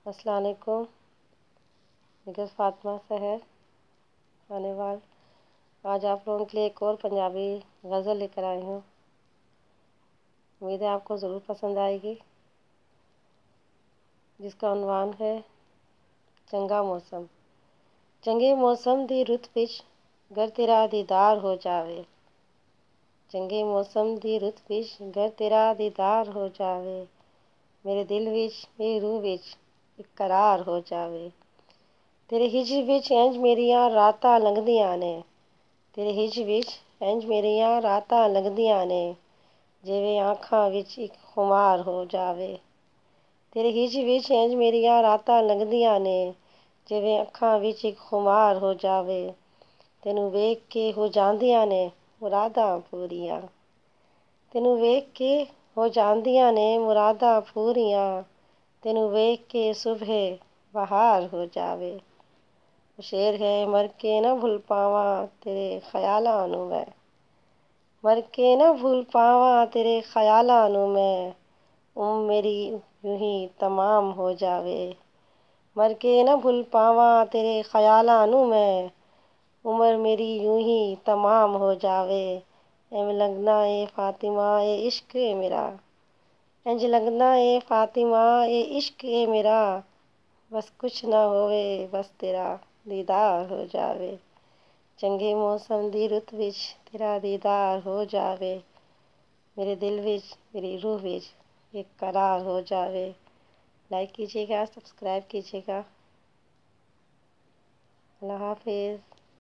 अस्सलाम वालेकुम। निगहत फ़ातिमा सहर खानेवाल। आज आप लोगों के लिए एक और पंजाबी गज़ल लेकर आई हूँ। उम्मीद है आपको ज़रूर पसंद आएगी, जिसका उन्वान है चंगा मौसम। चंगे मौसम दी रुत विच गर तेरा दीदार हो जावे। चंगे मौसम दी रुत विच गर तेरा दीदार हो जावे। मेरे दिल विच मेरी रूह विच इकरार हो जावे। तेरे हिज्र विच इंज मेरियां रातां लंघदियां ने। तेरे हिज्र विच इंज मेरियां रातां लंघदियां ने, जिवें आँखां विच इक खुमार हो जावे। तेरे हिज्र विच इंज मेरियां रातां लंघदियां ने, जिवें अखां विच इक खुमार हो जावे। तैनूं वेख के हो जांदियां ने मुरादां पूरीआं। तैनूं वेख के हो जांदियां ने मुरादां पूरीआं। तैनूं वेख के सुबह बहार हो जावे। शेर है मर के न भुल पावां तेरे ख्यालां नूं मैं। मर के न भुल पावां तेरे ख्यालां नूं मैं। उम्र मेरी यूं ही तमाम हो जावे। मर के न भुल पावां तेरे ख्यालां नूं मैं। उम्र मेरी यूं ही तमाम हो जावे। एवें लंघना ए फातिमा ए इश्क ए मेरा। इंज लंघना ए फातिमा ए इश्क ए मेरा। बस कुछ ना होवे बस तेरा दीदार हो जावे। चंगे मौसम दी रुत विच तेरा दीदार हो जावे। मेरे दिल विच मेरी रूह विच एक करार हो जावे। लाइक कीजिएगा, सब्सक्राइब कीजिएगा। अल्लाह हाफिज़।